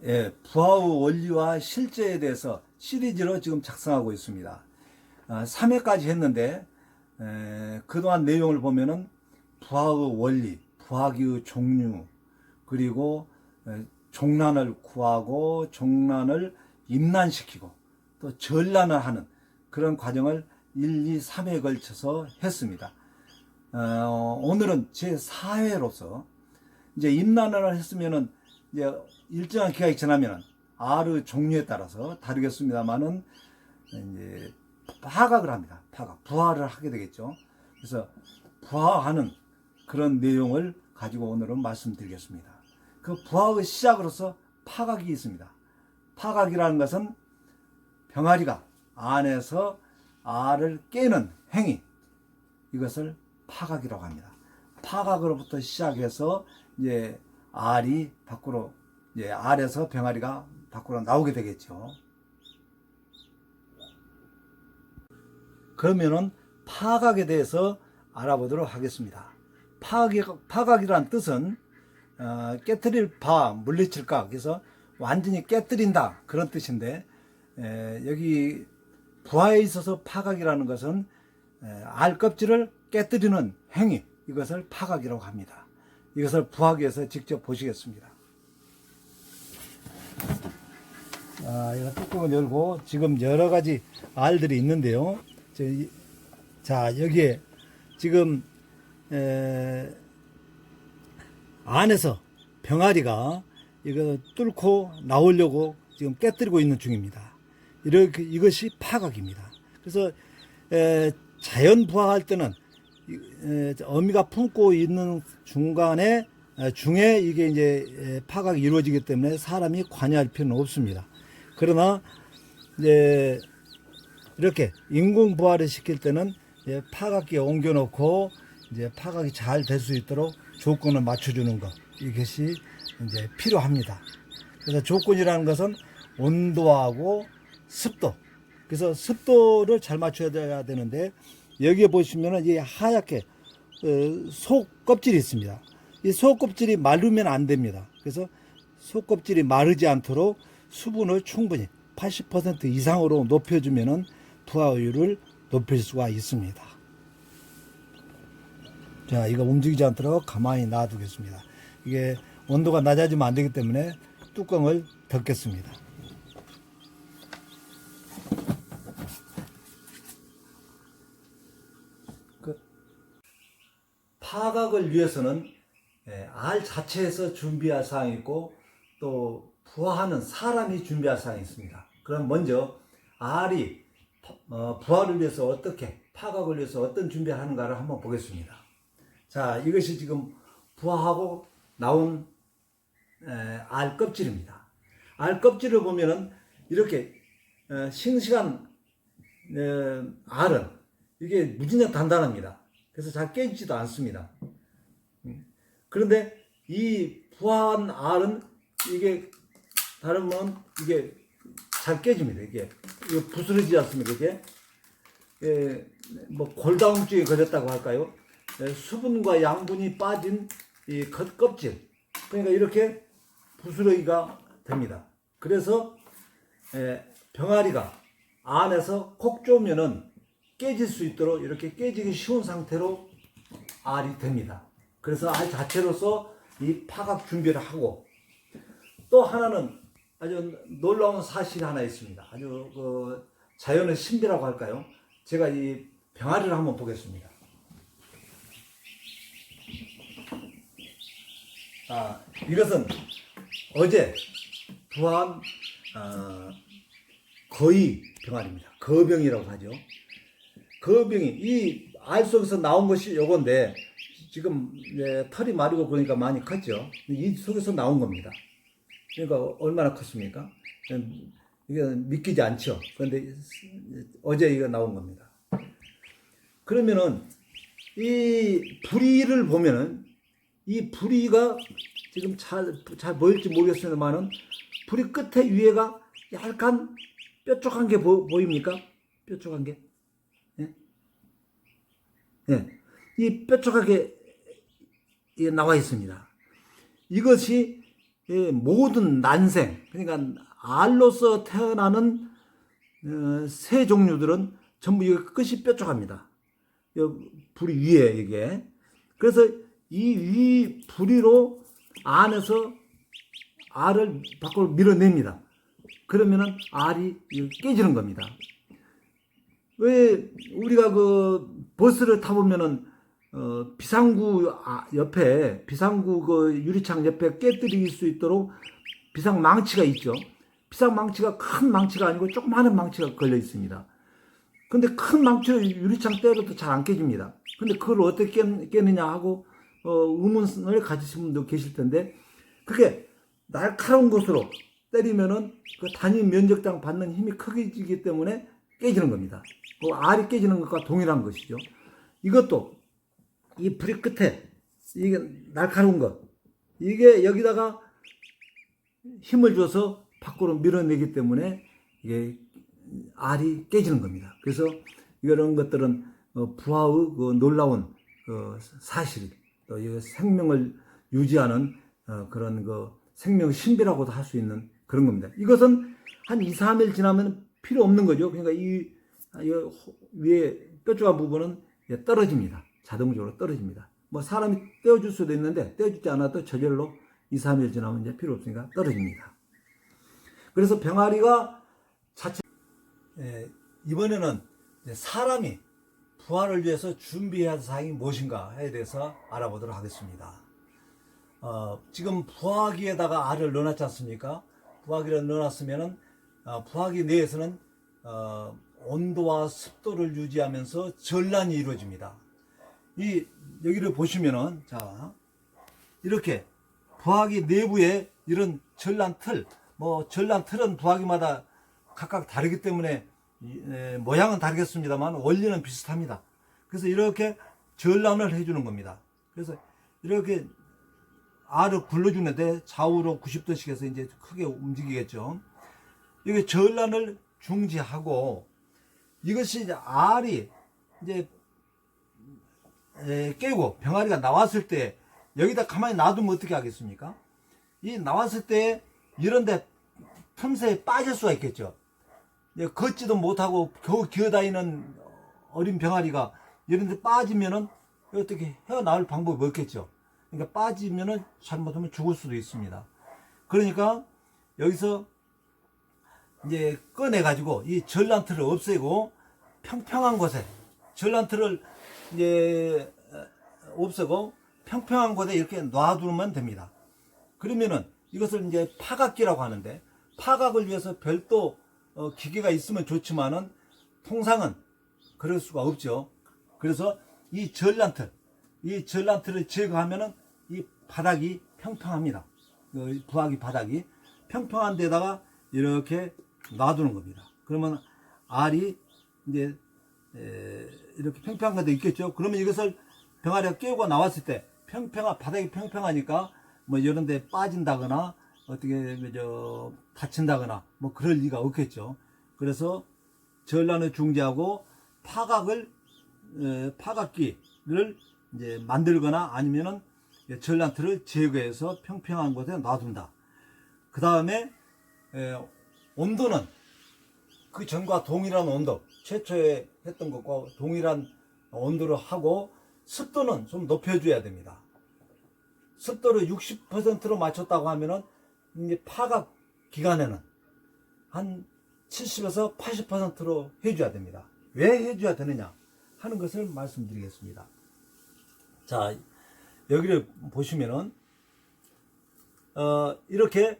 예, 부하의 원리와 실제에 대해서 시리즈로 지금 작성하고 있습니다. 3회까지 했는데 그동안 내용을 보면은 부하의 원리, 부하기의 종류, 그리고 종란을 구하고 종란을 임란시키고 또 전란을 하는 그런 과정을 1, 2, 3회에 걸쳐서 했습니다. 오늘은 제 4회로서 이제 임란을 했으면은 이제 일정한 기간이 지나면은 R의 종류에 따라서 다르겠습니다만은 이제 파각을 합니다. 파각, 부화를 하게 되겠죠. 그래서 부화하는 그런 내용을 가지고 오늘은 말씀드리겠습니다. 그 부화의 시작으로서 파각이 있습니다. 파각이라는 것은 병아리가 안에서 알을 깨는 행위, 이것을 파각이라고 합니다. 파각으로부터 시작해서 이제 알이 밖으로, 이제 알에서 병아리가 밖으로 나오게 되겠죠. 그러면은 파각에 대해서 알아보도록 하겠습니다. 파각이란 뜻은 깨뜨릴 바, 물리칠 각, 그래서 완전히 깨뜨린다, 그런 뜻인데, 여기 부화에 있어서 파각이라는 것은 알 껍질을 깨뜨리는 행위, 이것을 파각이라고 합니다. 이것을 부화기에서 직접 보시겠습니다. 이거 뚜껑을 열고 지금 여러 가지 알들이 있는데요. 자, 여기에 지금 안에서 병아리가 이거 뚫고 나오려고 지금 깨뜨리고 있는 중입니다. 이것이 파각입니다. 그래서 자연 부화할 때는 어미가 품고 있는 중에 이게 이제 파각이 이루어지기 때문에 사람이 관여할 필요는 없습니다. 그러나 이제 이렇게 인공 부화를 시킬 때는 파각기에 옮겨놓고 이제 파각이 잘 될 수 있도록 조건을 맞춰주는 것, 이것이 이제 필요합니다. 그래서 조건이라는 것은 온도하고 습도. 그래서 습도를 잘 맞춰야 되는데, 여기에 보시면은 이 하얗게 속 껍질이 있습니다. 이 속 껍질이 마르면 안 됩니다. 그래서 속 껍질이 마르지 않도록 수분을 충분히 80% 이상으로 높여주면은 부화율을 높일 수가 있습니다. 자, 이거 움직이지 않도록 가만히 놔두겠습니다. 이게 온도가 낮아지면 안 되기 때문에 뚜껑을 덮겠습니다. 파각을 위해서는 알 자체에서 준비할 사항이 있고 또 부화하는 사람이 준비할 사항이 있습니다. 그럼 먼저 알이 부화를 위해서 어떻게, 파각을 위해서 어떤 준비를 하는가를 한번 보겠습니다. 자, 이것이 지금 부화하고 나온 알 껍질입니다. 알 껍질을 보면은 이렇게 싱싱한 알은 이게 무진장 단단합니다. 그래서 잘 깨지지도 않습니다. 그런데 이 부화한 알은 이게 다르면 이게 잘 깨집니다. 이게 부스러지지 않습니까? 이게 뭐 골다공증에 걸렸다고 할까요? 수분과 양분이 빠진 이 겉껍질, 그러니까 이렇게 부스러기가 됩니다. 그래서 병아리가 안에서 콕 쪼면은 깨질 수 있도록 이렇게 깨지기 쉬운 상태로 알이 됩니다. 그래서 알 자체로서 이 파각 준비를 하고, 또 하나는 아주 놀라운 사실이 하나 있습니다. 아주 자연의 신비라고 할까요? 제가 이 병아리를 한번 보겠습니다. 이것은 어제 부화한 거의 병아리입니다. 거병이라고 하죠. 거병이 이 알 속에서 나온 것이 요건데, 지금 털이 마르고 그러니까 많이 컸죠. 이 속에서 나온 겁니다. 그러니까 얼마나 컸습니까? 이게 믿기지 않죠. 그런데 어제 이거 나온 겁니다. 그러면은 이 부리를 보면은, 이 부리가 지금 잘 보일지 모르겠습니다만은, 부리 끝에 위에가 약간 뾰족한 게 보입니까? 뾰족한 게. 이 뾰족하게 나와 있습니다. 이것이 모든 난생, 그러니까 알로서 태어나는 새 종류들은 전부 이 끝이 뾰족합니다. 부리 위에 이게. 그래서 이 위 부리로 안에서 알을 밖으로 밀어냅니다. 그러면은 알이 깨지는 겁니다. 왜 우리가 그 버스를 타보면은 비상구 옆에 비상구 그 유리창 옆에 깨뜨릴 수 있도록 비상망치가 있죠. 비상망치가 큰 망치가 아니고 조그마한 망치가 걸려 있습니다. 근데 큰 망치로 유리창 때려도 잘 안 깨집니다. 근데 그걸 어떻게 깨느냐 하고 의문을 가지신 분도 계실 텐데, 그게 날카로운 것으로 때리면은 그 단위 면적당 받는 힘이 크게지기 때문에 깨지는 겁니다. 그 알이 깨지는 것과 동일한 것이죠. 이것도 이 부리 끝에 이게 날카로운 것, 이게 여기다가 힘을 줘서 밖으로 밀어내기 때문에 이게 알이 깨지는 겁니다. 그래서 이런 것들은 부화의 그 놀라운 사실, 또 생명을 유지하는 그런 그 생명 신비라고도 할 수 있는 그런 겁니다. 이것은 한 2, 3일 지나면 필요 없는 거죠. 그러니까 이 위에 뾰족한 부분은 떨어집니다. 자동적으로 떨어집니다. 뭐 사람이 떼어줄 수도 있는데 떼어주지 않아도 저절로 2, 3일 지나면 이제 필요 없으니까 떨어집니다. 그래서 병아리가 자체 이번에는 사람이 부화를 위해서 준비해야 할 사항이 무엇인가에 대해서 알아보도록 하겠습니다. 지금 부화기에다가 알을 넣어놨지 않습니까? 부화기를 넣어놨으면은 부화기 내에서는 온도와 습도를 유지하면서 전란이 이루어집니다. 여기를 보시면은 자 이렇게 부화기 내부에 이런 전란 틀, 전란 틀은 부화기마다 각각 다르기 때문에 모양은 다르겠습니다만 원리는 비슷합니다. 그래서 이렇게 전란을 해주는 겁니다. 그래서 이렇게 알을 굴러주는데 좌우로 90도씩 해서 이제 크게 움직이겠죠. 이게 전란을 중지하고, 이것이 이제 알이 이제 깨고 병아리가 나왔을 때 여기다 가만히 놔두면 어떻게 하겠습니까? 이 나왔을 때 이런데 틈새에 빠질 수가 있겠죠. 걷지도 못하고 겨우 기어다니는 어린 병아리가 이런데 빠지면은 어떻게 헤어나올 방법이 없겠죠. 그러니까 빠지면은 잘못하면 죽을 수도 있습니다. 그러니까 여기서 이제 꺼내가지고 이 전란틀을 없애고 평평한 곳에 전란틀을 이제 없애고 평평한 곳에 이렇게 놔두면 됩니다. 그러면은 이것을 이제 파각기라고 하는데, 파각을 위해서 별도 기계가 있으면 좋지만은 통상은 그럴 수가 없죠. 그래서 이 전란틀을 제거하면은 이 바닥이 평평합니다. 부화기 바닥이 평평한 데다가 이렇게 놔두는 겁니다. 그러면 알이 이제 이렇게 평평한 데 있겠죠. 그러면 이것을 병아리가 깨우고 나왔을 때 바닥이 평평하니까 뭐 이런 데 빠진다거나 어떻게 다친다거나 뭐 그럴 리가 없겠죠. 그래서 전란을 중지하고 파각기를 이제 만들거나 아니면은 전란틀을 제거해서 평평한 곳에 놔둔다. 그 다음에 온도는 그 전과 동일한 온도, 최초에 했던 것과 동일한 온도로 하고, 습도는 좀 높여줘야 됩니다. 습도를 60%로 맞췄다고 하면은 이제 파각 기간에는 한 70에서 80%로 해줘야 됩니다. 왜 해줘야 되느냐 하는 것을 말씀드리겠습니다. 자, 여기를 보시면은 이렇게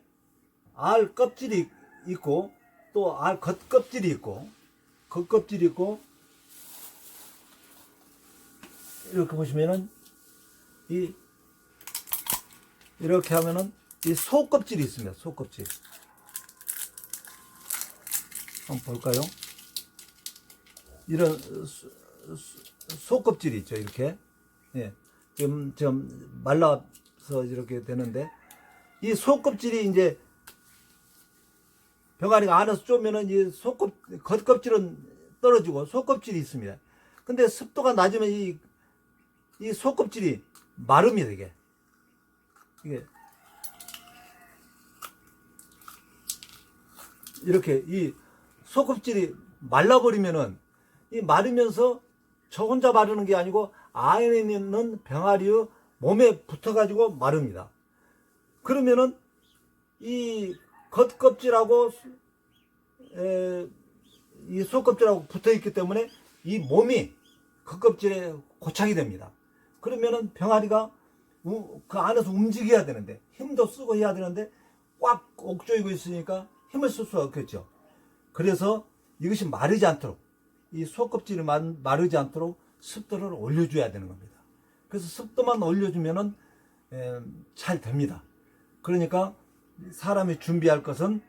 알 껍질이 있고 또 알 겉껍질이 있고 겉껍질이 있고, 이렇게 보시면은 이렇게 하면은 이 속껍질이 있습니다. 속껍질 한번 볼까요? 이런 속껍질이 있죠. 이렇게 좀 말라서 이렇게 되는데, 이 속껍질이 이제 병아리가 안에서 쪼면은 이 겉껍질은 떨어지고 속껍질이 있습니다. 근데 습도가 낮으면 이 속껍질이 마릅니다. 이게 이렇게 이 속껍질이 말라버리면은 이 마르면서 저 혼자 마르는 게 아니고 안에 있는 병아리의 몸에 붙어가지고 마릅니다. 그러면은 이 겉껍질하고 이 속껍질하고 붙어 있기 때문에 이 몸이 겉껍질에 고착이 됩니다. 그러면은 병아리가 그 안에서 움직여야 되는데 힘도 쓰고 해야 되는데 꽉 옥조이고 있으니까 힘을 쓸 수가 없겠죠. 그래서 이것이 마르지 않도록 이 속껍질이 마르지 않도록 습도를 올려줘야 되는 겁니다. 그래서 습도만 올려주면은 잘 됩니다. 그러니까 사람이 준비할 것은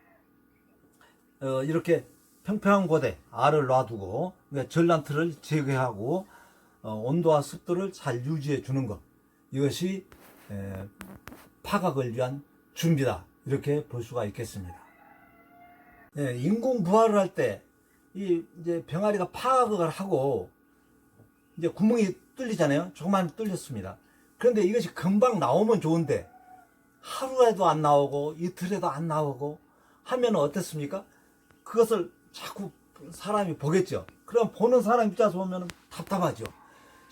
이렇게 평평한 곳에 알을 놔두고 전란틀을 제거하고 온도와 습도를 잘 유지해 주는 것, 이것이 파각을 위한 준비다, 이렇게 볼 수가 있겠습니다. 인공 부화를 할 때 이제 병아리가 파각을 하고 이제 구멍이 뚫리잖아요. 조금만 뚫렸습니다. 그런데 이것이 금방 나오면 좋은데 하루에도 안 나오고 이틀에도 안 나오고 하면 어떻습니까? 그것을 자꾸 사람이 보겠죠. 그럼 보는 사람 입장에서 보면 답답하죠.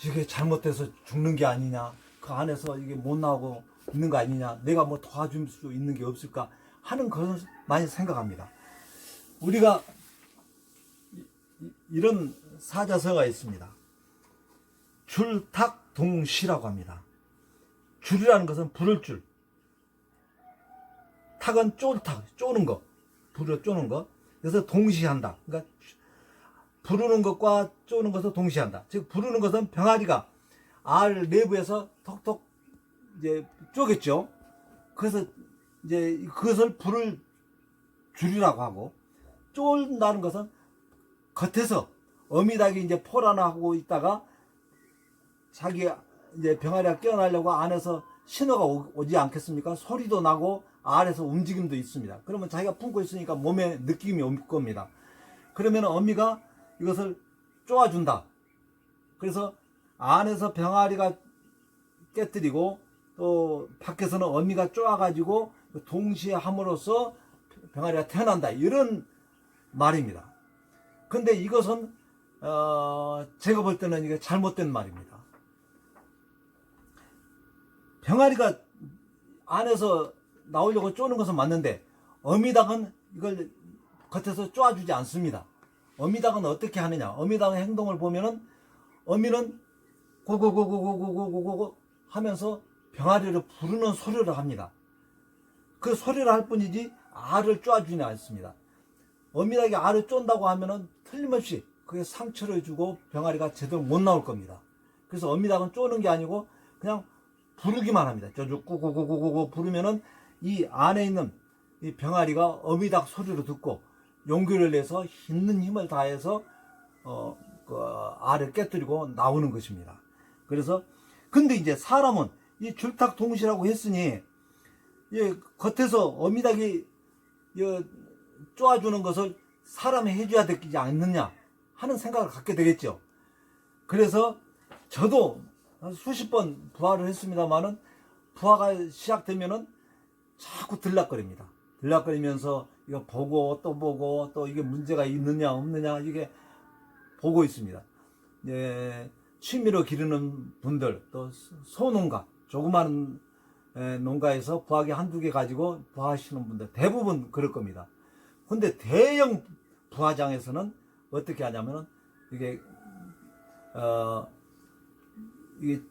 이게 잘못돼서 죽는 게 아니냐, 그 안에서 이게 못 나오고 있는 거 아니냐, 내가 뭐 도와줄 수 있는 게 없을까 하는 것을 많이 생각합니다. 우리가 이런 사자성어가 있습니다. 줄탁동시라고 합니다. 줄이라는 것은 부를 줄, 탁은 쫄탁, 쪼는 거, 불을 쪼는 거. 그래서 동시한다. 그러니까 부르는 것과 쪼는 것을 동시한다. 즉 부르는 것은 병아리가 알 내부에서 톡톡 이제 쪼겠죠. 그래서 이제 그것을 불을 줄이라고 하고, 쫄다는 것은 겉에서 어미닭이 이제 포란하고 있다가 자기 이제 병아리가 깨어나려고 안에서 신호가 오지 않겠습니까? 소리도 나고 알에서 움직임도 있습니다. 그러면 자기가 품고 있으니까 몸에 느낌이 올 겁니다. 그러면 어미가 이것을 쪼아준다. 그래서 안에서 병아리가 깨뜨리고 또 밖에서는 어미가 쪼아가지고 동시에 함으로써 병아리가 태어난다, 이런 말입니다. 근데 이것은 제가 볼 때는 이게 잘못된 말입니다. 병아리가 안에서 나오려고 쪼는 것은 맞는데 어미닭은 이걸 겉에서 쪼아주지 않습니다. 어미닭은 어떻게 하느냐, 어미닭의 행동을 보면은 어미는 고고고고고고고고고 하면서 병아리를 부르는 소리를 합니다. 그 소리를 할 뿐이지 알을 쪼아주지 않습니다. 어미닭이 알을 쫀다고 하면은 틀림없이 그게 상처를 주고 병아리가 제대로 못 나올 겁니다. 그래서 어미닭은 쪼는 게 아니고 그냥 부르기만 합니다. 저쪽 꾸꾸꾸꾸꾸 부르면은 이 안에 있는 이 병아리가 어미닭 소리를 듣고 용기를 내서 있는 힘을 다해서 그 알을 깨뜨리고 나오는 것입니다. 그래서 근데 이제 사람은 이 줄탁동시라고 했으니 겉에서 어미닭이 쪼아주는 것을 사람이 해줘야 되지 않느냐 하는 생각을 갖게 되겠죠. 그래서 저도 수십 번 부화를 했습니다만은 부화가 시작되면은 자꾸 들락거립니다. 들락거리면서 이거 보고 또 이게 문제가 있느냐 없느냐 이게 보고 있습니다. 취미로 기르는 분들, 또 소농가, 조그마한 농가에서 부화기 한두 개 가지고 부화하시는 분들 대부분 그럴 겁니다. 근데 대형 부화장에서는 어떻게 하냐면은 이게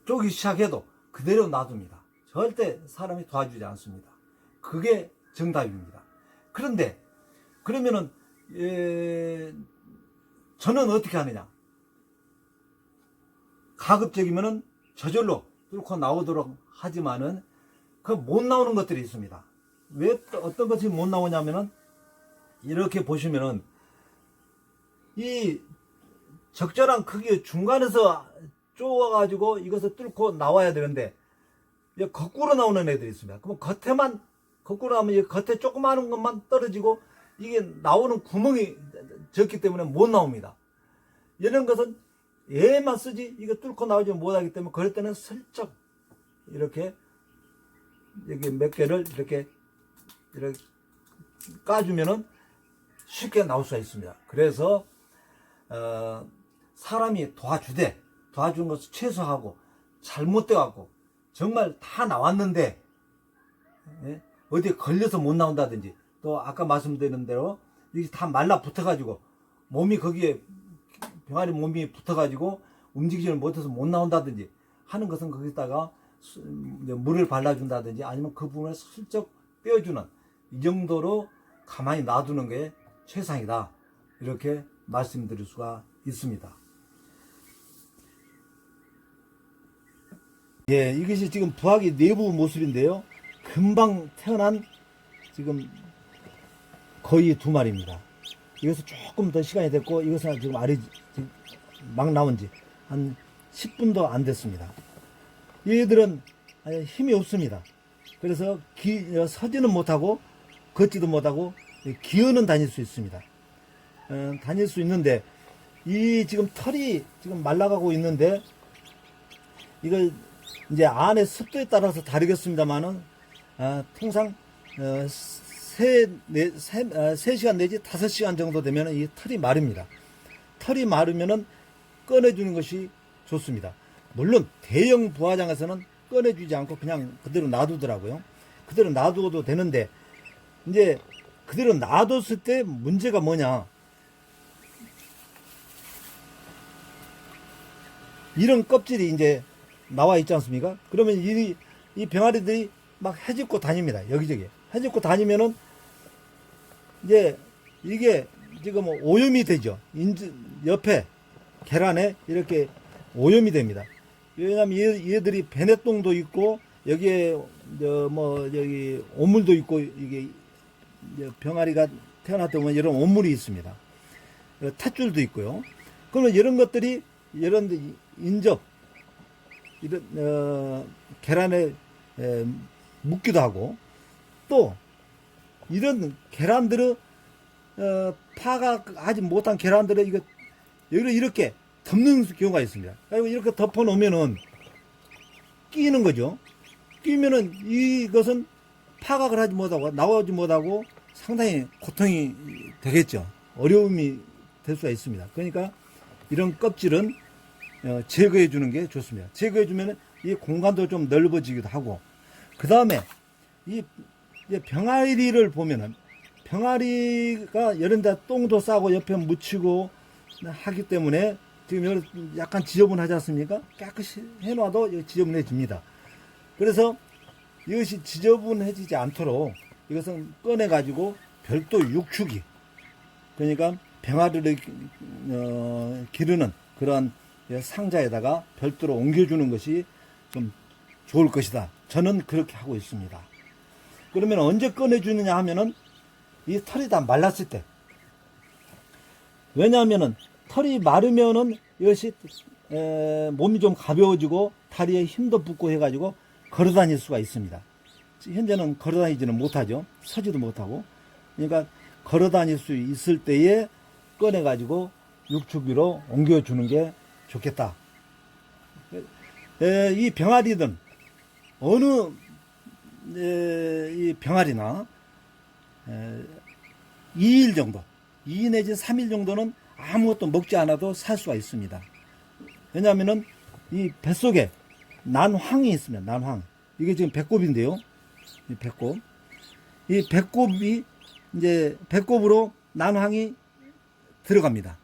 쪼기 시작해도 그대로 놔둡니다. 절대 사람이 도와주지 않습니다. 그게 정답입니다. 그런데 그러면은 저는 어떻게 하느냐, 가급적이면은 저절로 뚫고 나오도록 하지만은 그 못 나오는 것들이 있습니다. 왜 어떤 것이 못 나오냐면은 이렇게 보시면은 이 적절한 크기의 중간에서 쪼아가지고 이것을 뚫고 나와야 되는데 거꾸로 나오는 애들이 있습니다. 그럼 겉에만 거꾸로 나오면 이 겉에 조그마한 것만 떨어지고 이게 나오는 구멍이 적기 때문에 못 나옵니다. 이런 것은 얘만 쓰지 이거 뚫고 나오지 못하기 때문에 그럴 때는 슬쩍 이렇게 여기 몇 개를 이렇게 까주면은 쉽게 나올 수가 있습니다. 그래서 사람이 도와주는 것을 최소화하고 잘못돼 갖고 정말 다 나왔는데 예? 어디에 걸려서 못 나온다든지, 또 아까 말씀드린 대로 이게 다 말라붙어 가지고 몸이 거기에 병아리 몸이 붙어 가지고 움직이지를 못해서 못 나온다든지 하는 것은 거기다가 물을 발라준다든지 아니면 그 부분을 슬쩍 빼어주는, 이 정도로 가만히 놔두는 게 최상이다, 이렇게 말씀드릴 수가 있습니다. 예, 이것이 지금 부화기 내부 모습인데요. 금방 태어난 지금 거의 2마리입니다. 이것은 조금 더 시간이 됐고, 이것은 지금 알이 막 나온 지 한 10분도 안 됐습니다. 얘들은 힘이 없습니다. 그래서 서지는 못하고 걷지도 못하고 기어는 다닐 수 있습니다. 다닐 수 있는데, 이 지금 털이 지금 말라가고 있는데, 이걸 이제 안에 습도에 따라서 다르겠습니다만은, 통상 3시간 내지 5시간 정도 되면 이 털이 마릅니다. 털이 마르면은 꺼내주는 것이 좋습니다. 물론 대형 부화장에서는 꺼내주지 않고 그냥 그대로 놔두더라고요. 그대로 놔두어도 되는데, 이제 그대로 놔뒀을 때 문제가 뭐냐, 이런 껍질이 이제 나와 있지 않습니까? 그러면 이 병아리들이 막 헤집고 다닙니다. 여기저기 헤집고 다니면은 이제 이게 지금 오염이 되죠. 옆에 계란에 이렇게 오염이 됩니다. 왜냐하면 얘들이 베네똥도 있고, 여기에 여기 오물도 있고, 이게 병아리가 태어났다 보면 이런 오물이 있습니다. 탯줄도 있고요. 그러면 이런 것들이 이런 인접, 이런 계란에 묻기도 하고, 또 이런 계란들을 파가하지 못한 계란들을 여기를 이렇게 덮는 경우가 있습니다. 그리고 이렇게 덮어 놓으면은 끼는 거죠. 끼면은 이것은 파각을 하지 못하고 나오지 못하고 상당히 고통이 되겠죠. 어려움이 될 수가 있습니다. 그러니까 이런 껍질은 제거해 주는 게 좋습니다. 제거해 주면 이 공간도 좀 넓어지기도 하고, 그 다음에 이 병아리를 보면은, 병아리가 이런 데 똥도 싸고 옆에 묻히고 하기 때문에 지금 약간 지저분하지 않습니까? 깨끗이 해놔도 지저분해집니다. 그래서 이것이 지저분해지지 않도록 이것은 꺼내 가지고 별도 육축이, 그러니까 병아리를 기르는 그러한 상자에다가 별도로 옮겨주는 것이 좀 좋을 것이다. 저는 그렇게 하고 있습니다. 그러면 언제 꺼내주느냐 하면은 이 털이 다 말랐을 때. 왜냐하면은 털이 마르면은 이것이 몸이 좀 가벼워지고 다리에 힘도 붙고 해가지고 걸어 다닐 수가 있습니다. 현재는 걸어 다니지는 못하죠. 서지도 못하고. 그러니까 걸어 다닐 수 있을 때에 꺼내 가지고 육축기로 옮겨주는 게 좋겠다. 이 병아리든 어느 이 병아리나 2일 정도, 2 내지 3일 정도는 아무것도 먹지 않아도 살 수가 있습니다. 왜냐하면은 이 뱃속에 난황이 있습니다. 난황. 이게 지금 배꼽인데요. 이 배꼽. 이 배꼽이 이제 배꼽으로 난황이 들어갑니다.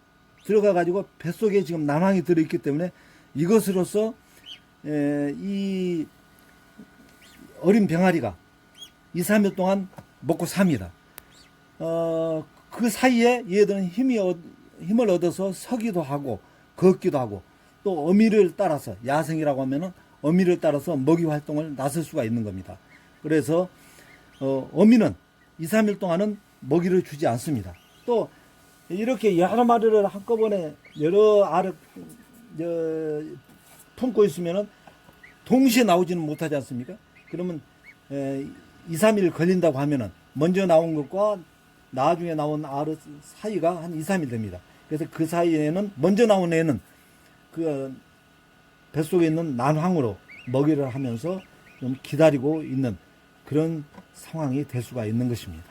들어가 가지고 뱃속에 지금 난황이 들어있기 때문에 이것으로서 이 어린 병아리가 2, 3일 동안 먹고 삽니다. 그 사이에 얘들은 힘을 얻어서 서기도 하고 걷기도 하고, 또 어미를 따라서, 야생이라고 하면은 어미를 따라서 먹이 활동을 나설 수가 있는 겁니다. 그래서 어미는 2, 3일 동안은 먹이를 주지 않습니다. 또 이렇게 여러 마리를 한꺼번에 여러 알을 품고 있으면은 동시에 나오지는 못하지 않습니까? 그러면 2, 3일 걸린다고 하면은 먼저 나온 것과 나중에 나온 알 사이가 한 2, 3일 됩니다. 그래서 그 사이에는 먼저 나온 애는 그 뱃속에 있는 난황으로 먹이를 하면서 좀 기다리고 있는 그런 상황이 될 수가 있는 것입니다.